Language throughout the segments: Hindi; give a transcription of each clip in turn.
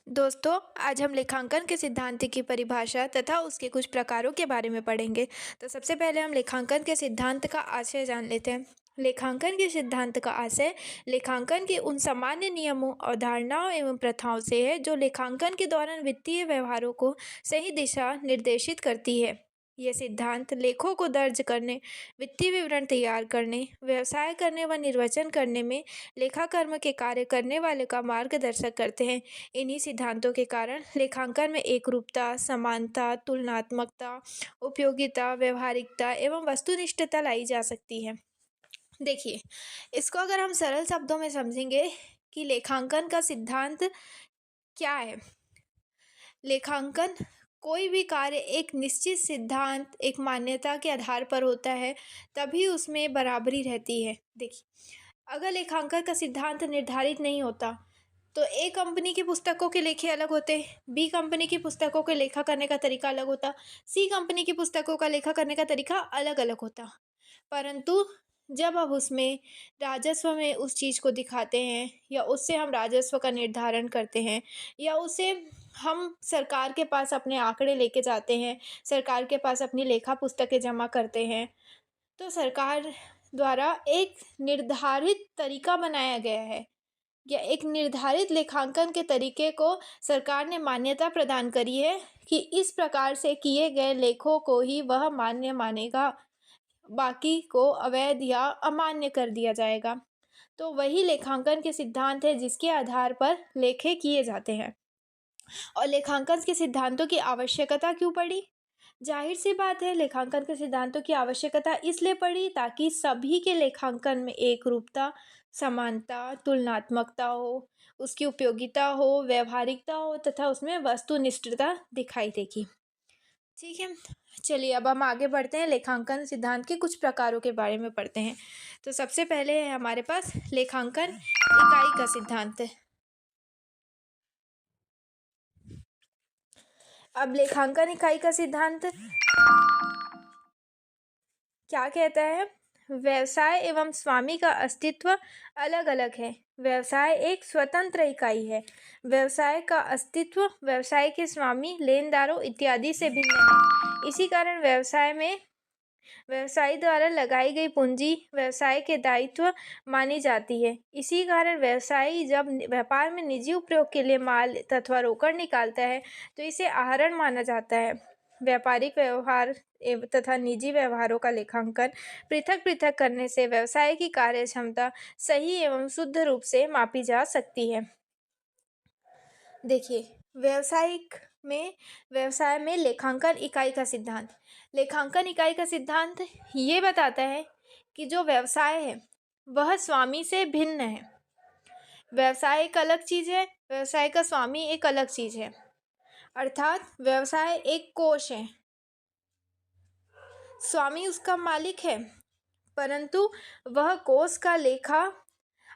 दोस्तों, आज हम लेखांकन के सिद्धांत की परिभाषा तथा उसके कुछ प्रकारों के बारे में पढ़ेंगे। तो सबसे पहले हम लेखांकन के सिद्धांत का आशय जान लेते हैं। लेखांकन के सिद्धांत का आशय लेखांकन के उन सामान्य नियमों, अवधारणाओं एवं प्रथाओं से है जो लेखांकन के दौरान वित्तीय व्यवहारों को सही दिशा निर्देशित करती है। ये सिद्धांत लेखों को दर्ज करने, वित्तीय विवरण तैयार करने, व्यवसाय करने व निर्वचन करने में लेखाकर्म के कार्य करने वाले का मार्गदर्शक करते हैं। इन्हीं सिद्धांतों के कारण लेखांकन में एकरूपता, समानता, तुलनात्मकता, उपयोगिता, व्यावहारिकता एवं वस्तुनिष्ठता लाई जा सकती है। देखिए, इसको अगर हम सरल शब्दों में समझेंगे कि लेखांकन का सिद्धांत क्या है? लेखांकन कोई भी कार्य एक निश्चित सिद्धांत, एक मान्यता के आधार पर होता है, तभी उसमें बराबरी रहती है। देखिए, अगर लेखांकन का सिद्धांत निर्धारित नहीं होता, तो ए कंपनी की पुस्तकों के लेखे अलग होते, बी कंपनी की पुस्तकों के लेखा करने का तरीका अलग होता, सी कंपनी की पुस्तकों का लेखा करने का तरीका अलग-अलग होता। परंतु जब अब उसमें राजस्व में उस चीज़ को दिखाते हैं या उससे हम राजस्व का निर्धारण करते हैं या उसे हम सरकार के पास अपने आंकड़े लेके जाते हैं, सरकार के पास अपनी लेखा पुस्तकें जमा करते हैं, तो सरकार द्वारा एक निर्धारित तरीका बनाया गया है या एक निर्धारित लेखांकन के तरीके को सरकार ने मान्यता प्रदान करी है कि इस प्रकार से किए गए लेखों को ही वह मान्य मानेगा, बाकी को अवैध या अमान्य कर दिया जाएगा। तो वही लेखांकन के सिद्धांत है जिसके आधार पर लेखे किए जाते हैं। और लेखांकन के सिद्धांतों की आवश्यकता क्यों पड़ी? जाहिर सी बात है, लेखांकन के सिद्धांतों की आवश्यकता इसलिए पड़ी ताकि सभी के लेखांकन में एकरूपता, समानता, तुलनात्मकता हो, उसकी उपयोगिता हो, व्यावहारिकता हो तथा उसमें वस्तुनिष्ठता दिखाई देगी। ठीक है, चलिए अब हम आगे बढ़ते हैं, लेखांकन सिद्धांत के कुछ प्रकारों के बारे में पढ़ते हैं। तो सबसे पहले है हमारे पास लेखांकन इकाई का सिद्धांत। अब लेखांकन इकाई का सिद्धांत क्या कहता है? व्यवसाय एवं स्वामी का अस्तित्व अलग-अलग है। व्यवसाय एक स्वतंत्र इकाई है। व्यवसाय का अस्तित्व व्यवसाय के स्वामी, लेनदारों इत्यादि से भिन्न है। इसी कारण व्यवसायी द्वारा लगाई गई पूंजी व्यवसाय के दायित्व मानी जाती है। इसी कारण व्यवसायी जब व्यापार में निजी उपयोग के लिए माल अथवा रोकड़ निकालता है, तो इसे आहरण माना जाता है। व्यापारिक व्यवहार तथा निजी व्यवहारों का लेखांकन पृथक-पृथक करने से व्यवसाय की कार्य क्षमता सही एवं शुद्ध रूप से मापी जा सकती है। देखिए, व्यवसाय में लेखांकन इकाई का सिद्धांत। लेखांकन इकाई का सिद्धांत ये बताता है कि जो व्यवसाय है, वह स्वामी से भिन्न है। व्यवसाय एक अलग चीज़ है, व्यवसाय का स्वामी एक अलग चीज़ है। अर्थात व्यवसाय एक कोष है, स्वामी उसका मालिक है, परंतु वह कोष का लेखा,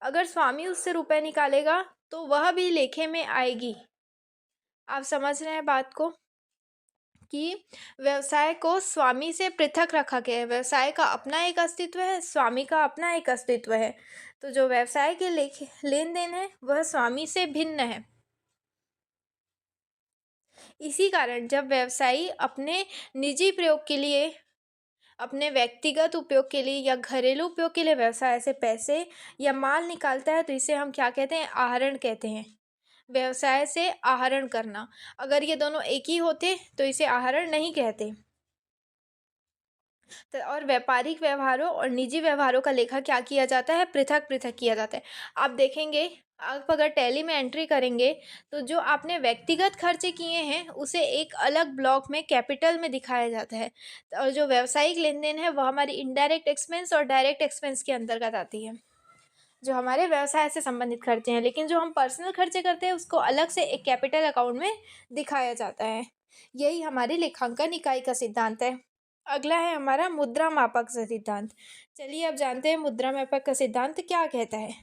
अगर स्वामी उससे रुपए निकालेगा तो वह भी लेखे में आएगी। आप समझ रहे हैं बात को कि व्यवसाय को स्वामी से पृथक रखा गया है। व्यवसाय का अपना एक अस्तित्व है, स्वामी का अपना एक अस्तित्व है। तो जो व्यवसाय के लेन देन है वह स्वामी से भिन्न है। इसी कारण जब व्यवसायी अपने निजी प्रयोग के लिए, अपने व्यक्तिगत उपयोग के लिए या घरेलू उपयोग के लिए व्यवसाय से पैसे या माल निकालता है, तो इसे हम क्या कहते हैं? आहरण कहते हैं। व्यवसाय से आहरण करना। अगर ये दोनों एक ही होते तो इसे आहरण नहीं कहते। तो और व्यापारिक व्यवहारों और निजी व्यवहारों का लेखा क्या किया जाता है? पृथक-पृथक किया जाता है। आप देखेंगे, आप अगर टैली में एंट्री करेंगे तो जो आपने व्यक्तिगत खर्चे किए हैं उसे एक अलग ब्लॉक में कैपिटल में दिखाया जाता है, और जो व्यावसायिक लेन-देन है वह हमारी इनडायरेक्ट एक्सपेंस और डायरेक्ट एक्सपेंस के अंतर्गत आती है, जो हमारे व्यवसाय से संबंधित खर्चे हैं। लेकिन जो हम पर्सनल खर्चे करते हैं उसको अलग से एक कैपिटल अकाउंट में दिखाया जाता है। यही हमारी लेखांकन इकाई का सिद्धांत है। अगला है हमारा मुद्रा मापक सिद्धांत। चलिए अब जानते हैं मुद्रा मापक का सिद्धांत क्या कहता है।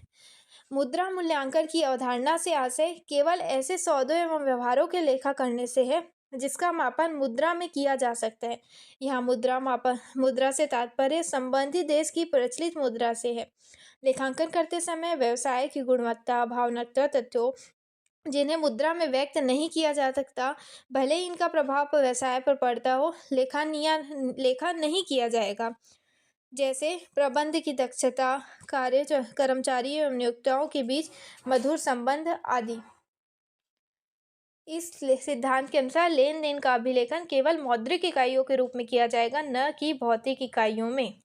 मुद्रा मूल्यांकन की अवधारणा से आशय केवल ऐसे सौदों एवं व्यवहारों के लेखा करने से है जिसका मापन मुद्रा में किया जा सकता है। यहाँ मुद्रा से तात्पर्य संबंधित देश की प्रचलित मुद्रा से है। लेखांकन करते समय व्यवसाय की गुणवत्ता, भावनात्मक तथ्यों जिन्हें मुद्रा में व्यक्त नहीं किया जा सकता, भले ही इनका प्रभाव व्यवसाय पर पड़ता हो, लेखा नहीं किया जाएगा। जैसे प्रबंध की दक्षता, कर्मचारी एवं नियोक्ताओं के बीच मधुर संबंध आदि। इस सिद्धांत के अनुसार लेन देन का अभिलेखन केवल मौद्रिक इकाइयों के रूप में किया जाएगा, न कि भौतिक इकाइयों में।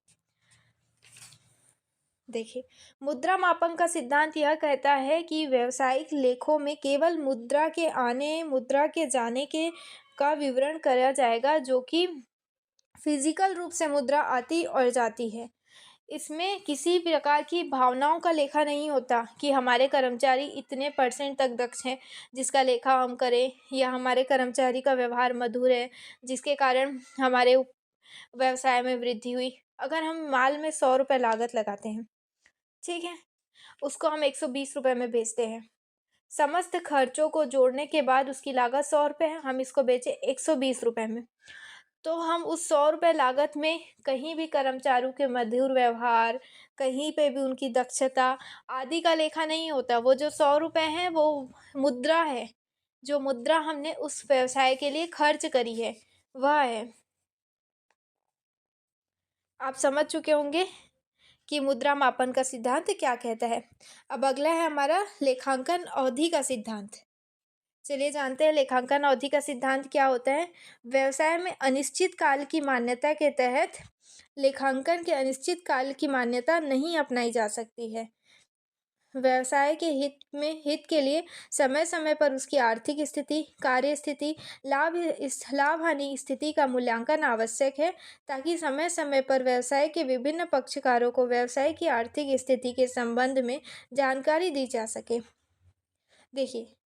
देखिए, मुद्रा मापन का सिद्धांत यह कहता है कि व्यावसायिक लेखों में केवल मुद्रा के आने, मुद्रा के जाने के का विवरण करा जाएगा, जो कि फिजिकल रूप से मुद्रा आती और जाती है। इसमें किसी प्रकार की भावनाओं का लेखा नहीं होता कि हमारे कर्मचारी इतने % तक दक्ष हैं जिसका लेखा हम करें, या हमारे कर्मचारी का व्यवहार मधुर है जिसके कारण हमारे व्यवसाय में वृद्धि हुई। अगर हम माल में 100 रुपये लागत लगाते हैं, ठीक है, उसको हम 120 रुपये में बेचते हैं। समस्त खर्चों को जोड़ने के बाद उसकी लागत 100 रुपये है, हम इसको बेचे 120 रुपये में। तो हम उस 100 रुपये लागत में कहीं भी कर्मचारियों के मधुर व्यवहार, कहीं पे भी उनकी दक्षता आदि का लेखा नहीं होता। वो जो 100 रुपये हैं वो मुद्रा है, जो मुद्रा हमने उस व्यवसाय के लिए खर्च करी है वह है। आप समझ चुके होंगे कि मुद्रा मापन का सिद्धांत क्या कहता है। अब अगला है हमारा लेखांकन अवधि का सिद्धांत। चलिए जानते हैं लेखांकन अवधि का सिद्धांत क्या होता है। व्यवसाय में अनिश्चित काल की मान्यता के तहत लेखांकन के अनिश्चित काल की मान्यता नहीं अपनाई जा सकती है। व्यवसाय के हित के लिए समय समय पर उसकी आर्थिक स्थिति, कार्य स्थिति, लाभ हानि स्थिति का मूल्यांकन आवश्यक है, ताकि समय समय पर व्यवसाय के विभिन्न पक्षकारों को व्यवसाय की आर्थिक स्थिति के संबंध में जानकारी दी जा सके। देखिए,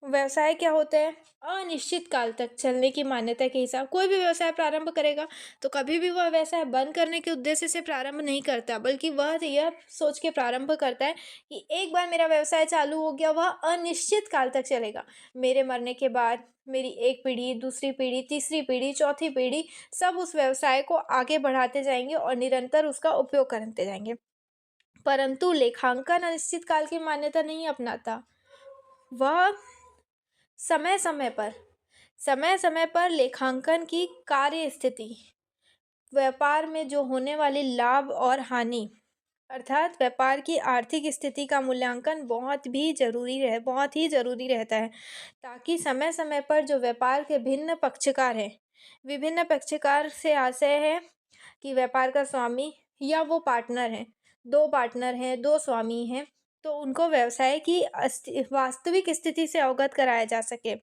व्यवसाय क्या होता है, अनिश्चित काल तक चलने की मान्यता के हिसाब कोई भी व्यवसाय प्रारंभ करेगा तो कभी भी वह व्यवसाय बंद करने के उद्देश्य से प्रारंभ नहीं करता, बल्कि वह यह सोच के प्रारंभ करता है कि एक बार मेरा व्यवसाय चालू हो गया, वह अनिश्चित काल तक चलेगा। मेरे मरने के बाद मेरी एक पीढ़ी, दूसरी पीढ़ी, तीसरी पीढ़ी, चौथी पीढ़ी सब उस व्यवसाय को आगे बढ़ाते जाएंगे और निरंतर उसका उपयोग करते जाएंगे। परंतु लेखांकन अनिश्चित काल की मान्यता नहीं अपनाता। वह समय समय पर लेखांकन की कार्य स्थिति, व्यापार में जो होने वाली लाभ और हानि, अर्थात व्यापार की आर्थिक स्थिति का मूल्यांकन बहुत ही ज़रूरी रहता है, ताकि समय समय पर जो व्यापार के विभिन्न पक्षकार से आशय है कि व्यापार का स्वामी या वो पार्टनर हैं, 2 पार्टनर हैं, 2 स्वामी हैं, तो उनको व्यवसाय की वास्तविक स्थिति से अवगत कराया जा सके।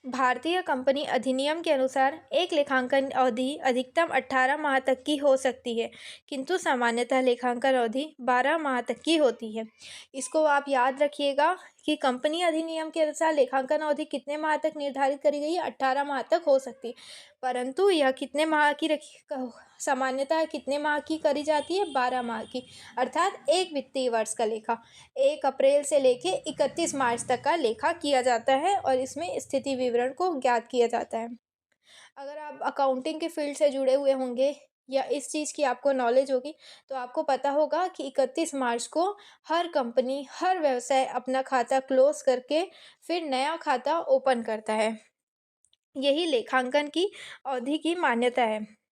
भारतीय कंपनी अधिनियम के अनुसार एक लेखांकन अवधि अधिकतम 18 माह तक की हो सकती है, किंतु सामान्यतः लेखांकन अवधि 12 माह तक की होती है। इसको आप याद रखिएगा कि कंपनी अधिनियम के अनुसार लेखांकन अवधि कितने माह तक निर्धारित करी गई है, 18 माह तक हो सकती है, परंतु यह कितने माह की सामान्यतः कितने माह की करी जाती है, 12 माह की, अर्थात एक वित्तीय वर्ष का लेखा 1 अप्रैल से लेके 31 मार्च तक का लेखा किया जाता है और इसमें स्थिति विवरण को ज्ञात किया जाता है। अगर आप अकाउंटिंग के फील्ड से जुड़े हुए होंगे या इस चीज़ की आपको नॉलेज होगी, तो आपको पता होगा कि 31 मार्च को हर कंपनी, हर व्यवसाय अपना खाता क्लोज करके फिर नया खाता ओपन करता है। यही लेखांकन की अवधि की मान्यता है।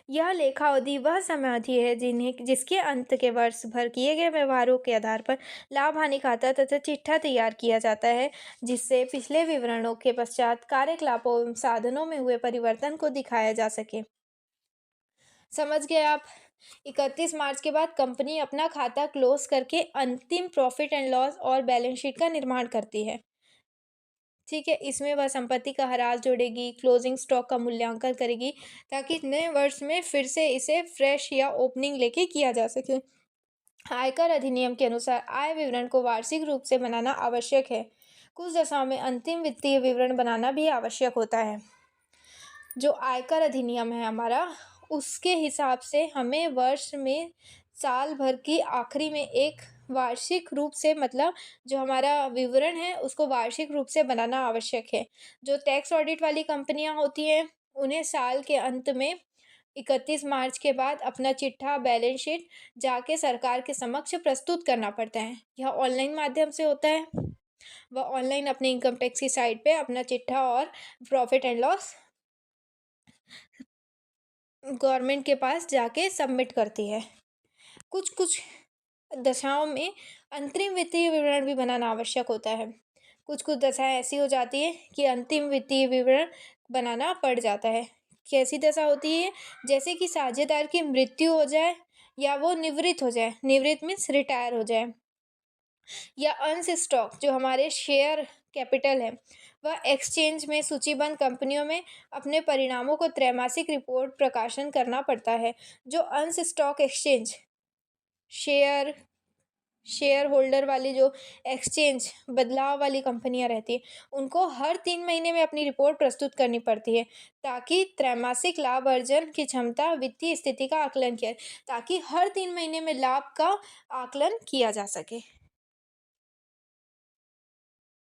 यह लेखावधि वह समय अवधि है जिसके अंत के वर्ष भर किए गए व्यवहारों के आधार पर लाभ हानि खाता तथा चिट्ठा तैयार किया जाता है, जिससे पिछले विवरणों के पश्चात कार्यकलापों एवं साधनों में हुए परिवर्तन को दिखाया जा सके। समझ गए आप। 31 मार्च के बाद कंपनी अपना खाता क्लोज करके अंतिम प्रॉफिट एंड लॉस और बैलेंस शीट का निर्माण करती है। ठीक है, इसमें वह संपत्ति का हराज जोड़ेगी, क्लोजिंग स्टॉक का मूल्यांकन करेगी, ताकि नए वर्ष में फिर से इसे फ्रेश या ओपनिंग लेके किया जा सके। आयकर अधिनियम के अनुसार आय विवरण को वार्षिक रूप से बनाना आवश्यक है। कुछ दशाओं में अंतिम वित्तीय विवरण बनाना भी आवश्यक होता है। जो आयकर अधिनियम है हमारा, उसके हिसाब से हमें वर्ष में साल भर की आखिरी में एक वार्षिक रूप से, मतलब जो हमारा विवरण है उसको वार्षिक रूप से बनाना आवश्यक है। जो टैक्स ऑडिट वाली कंपनियां होती हैं, उन्हें साल के अंत में 31 मार्च के बाद अपना चिट्ठा बैलेंस शीट जाके सरकार के समक्ष प्रस्तुत करना पड़ता है। यह ऑनलाइन माध्यम से होता है। वह ऑनलाइन अपने इनकम टैक्स की साइट पे अपना चिट्ठा और प्रॉफिट एंड लॉस गवर्नमेंट के पास जाके सबमिट करती है। कुछ कुछ दशाओं में अंतरिम वित्तीय विवरण भी बनाना आवश्यक होता है। कुछ कुछ दशाएं ऐसी हो जाती है कि अंतिम वित्तीय विवरण बनाना पड़ जाता है। कैसी दशा होती है? जैसे कि साझेदार की मृत्यु हो जाए या वो निवृत्त हो जाए, निवृत्त मीन्स रिटायर हो जाए, या अंश स्टॉक जो हमारे शेयर कैपिटल है वह एक्सचेंज में सूचीबद्ध कंपनियों में अपने परिणामों को त्रैमासिक रिपोर्ट प्रकाशन करना पड़ता है। जो अंश stock exchange share share holder वाली जो एक्सचेंज बदलाव वाली कंपनियां रहती हैं उनको हर 3 महीने में अपनी रिपोर्ट प्रस्तुत करनी पड़ती है, ताकि त्रैमासिक लाभ अर्जन की क्षमता वित्तीय स्थिति का आकलन किया, ताकि हर 3 महीने में लाभ का आकलन किया जा सके।